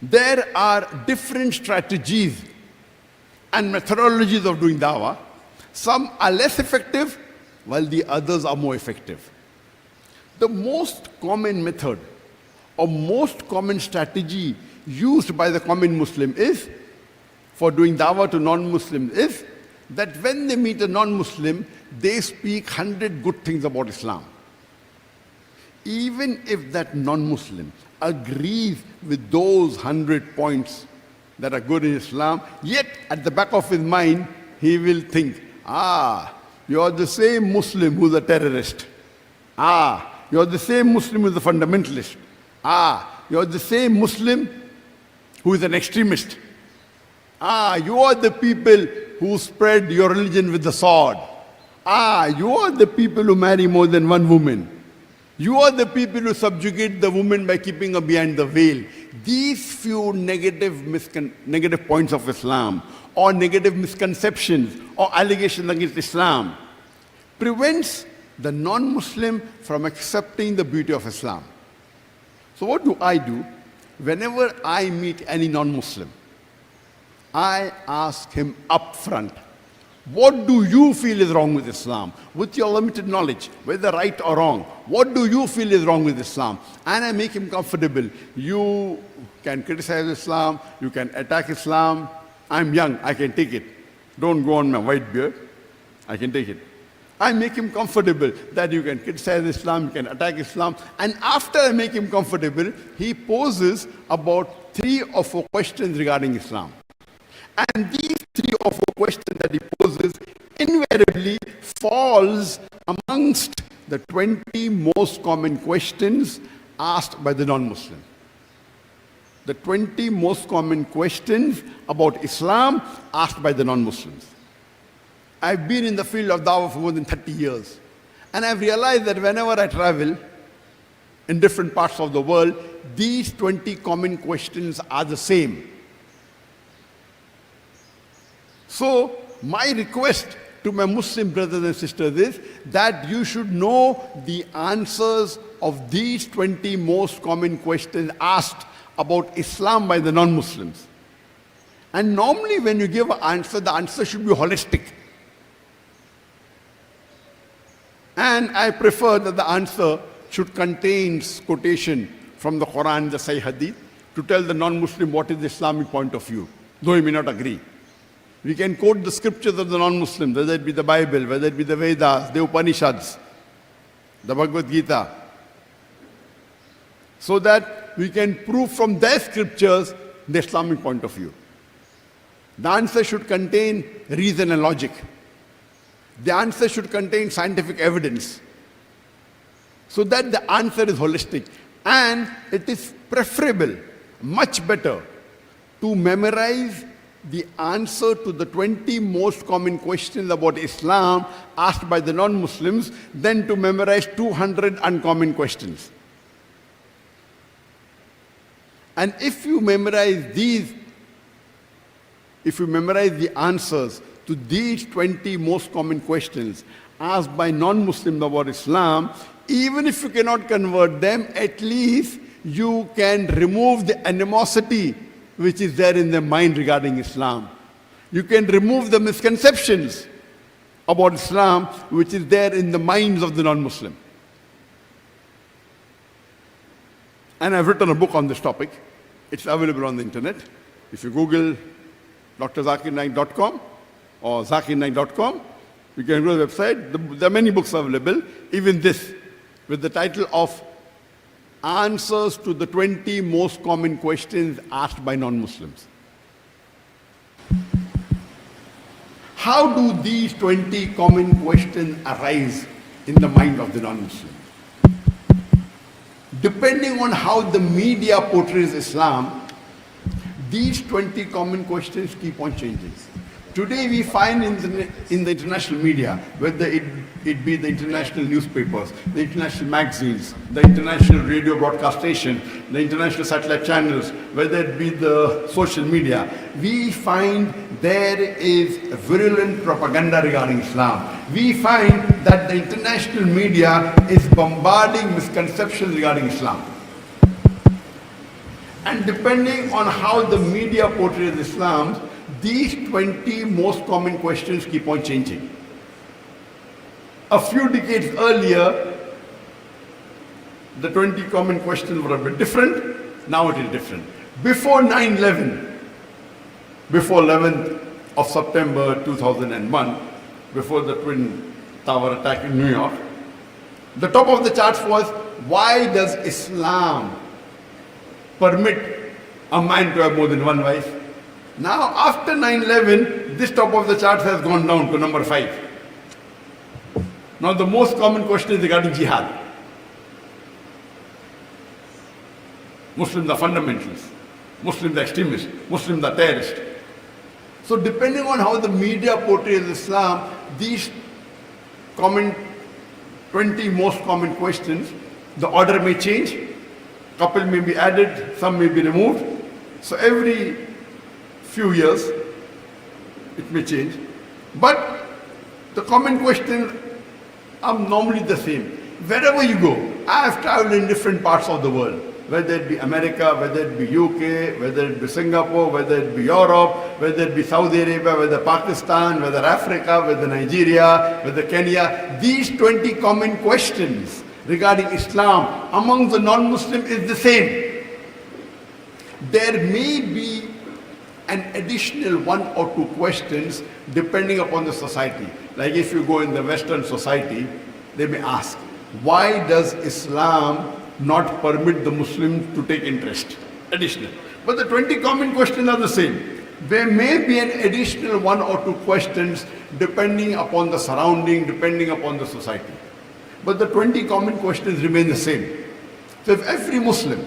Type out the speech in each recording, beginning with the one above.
There are different strategies and methodologies of doing dawah. Some are less effective, while the others are more effective. The most common method or most common strategy used by the common Muslim is, for doing dawah to non-Muslims, is that when they meet a non-Muslim, they speak 100 good things about Islam. Even if that non-Muslim agrees with those 100 points that are good in Islam, yet at the back of his mind, he will think, you're the same Muslim who's a terrorist. You're the same Muslim who's a fundamentalist. You're the same Muslim who is an extremist. You are the people who spread your religion with the sword. You are the people who marry more than one woman. You are the people who subjugate the woman by keeping her behind the veil. These few negative points of Islam, or negative misconceptions or allegations against Islam, prevents the non-Muslim from accepting the beauty of Islam. So what do? Whenever I meet any non-Muslim, I ask him up front, what do you feel is wrong with Islam? With your limited knowledge, whether right or wrong, what do you feel is wrong with Islam? And I make him comfortable. You can criticize Islam, you can attack Islam. I'm young, I can take it. Don't go on my white beard, I can take it. I make him comfortable that you can criticize Islam, you can attack Islam. And after I make him comfortable, he poses about 3 or 4 questions regarding Islam. And these 3 or 4 questions that he poses invariably falls amongst the 20 most common questions asked by the non-Muslim. The 20 most common questions about Islam asked by the non-Muslims. I've been in the field of dawah for more than 30 years. And I've realized that whenever I travel in different parts of the world, these 20 common questions are the same. So, my request to my Muslim brothers and sisters is that you should know the answers of these 20 most common questions asked about Islam by the non-Muslims. And normally when you give an answer, the answer should be holistic. And I prefer that the answer should contain quotation from the Quran, the Sahih Hadith, to tell the non-Muslim what is the Islamic point of view, though he may not agree. We can quote the scriptures of the non-Muslims, whether it be the Bible, whether it be the Vedas, the Upanishads, the Bhagavad Gita, so that we can prove from their scriptures the Islamic point of view. The answer should contain reason and logic. The answer should contain scientific evidence, so that the answer is holistic. And it is preferable, much better, to memorize the answer to the 20 most common questions about Islam asked by the non-Muslims than to memorize 200 uncommon questions. And if you memorize the answers to these 20 most common questions asked by non-Muslims about Islam, even if you cannot convert them, at least you can remove the animosity which is there in their mind regarding Islam. You can remove the misconceptions about Islam which is there in the minds of the non-Muslim. And I've written a book on this topic. It's available on the internet. If you Google drzakirnaik.com or zakirnaik.com, you can go to the website. There are many books available, even this, with the title of Answers to the 20 Most Common Questions Asked by Non-Muslims. How do these 20 common questions arise in the mind of the non-Muslim? Depending on how the media portrays Islam, these 20 common questions keep on changing. Today we find in the international media, whether it be the international newspapers, the international magazines, the international radio broadcast station, the international satellite channels, whether it be the social media, we find there is virulent propaganda regarding Islam. We find that the international media is bombarding misconceptions regarding Islam. And depending on how the media portrays Islam, these 20 most common questions keep on changing. A few decades earlier, the 20 common questions were a bit different. Now it is different. Before 9/11, before 11th of September 2001, before the Twin Tower attack in New York, the top of the charts was, why does Islam permit a man to have more than one wife? Now, after 9/11, this top of the charts has gone down to number 5. Now, the most common question is regarding jihad. Muslims are fundamentalists. Muslims are extremists. Muslims are terrorists. So, depending on how the media portrays Islam, these 20 most common questions, the order may change. Couple may be added, some may be removed. So every few years, it may change. But the common questions are normally the same. Wherever you go, I have traveled in different parts of the world, whether it be America, whether it be UK, whether it be Singapore, whether it be Europe, whether it be Saudi Arabia, whether Pakistan, whether Africa, whether Nigeria, whether Kenya. These 20 common questions regarding Islam among the non-Muslim is the same. There may be an additional 1 or 2 questions depending upon the society. Like if you go in the Western society, they may ask, why does Islam not permit the Muslims to take interest? Additional. But the 20 common questions are the same. There may be an additional 1 or 2 questions depending upon the surrounding, depending upon the society. But the 20 common questions remain the same. So if every Muslim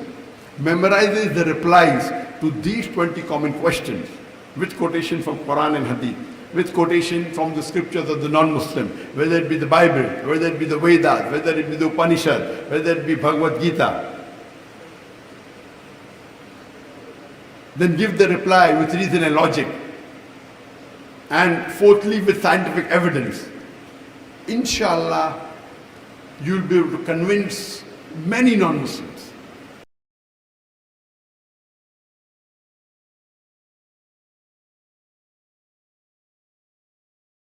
memorizes the replies to these 20 common questions, with quotation from Quran and Hadith, with quotation from the scriptures of the non-Muslim, whether it be the Bible, whether it be the Vedas, whether it be the Upanishad, whether it be Bhagavad Gita, then give the reply with reason and logic, and fourthly with scientific evidence. Inshallah, you'll be able to convince many non-Muslims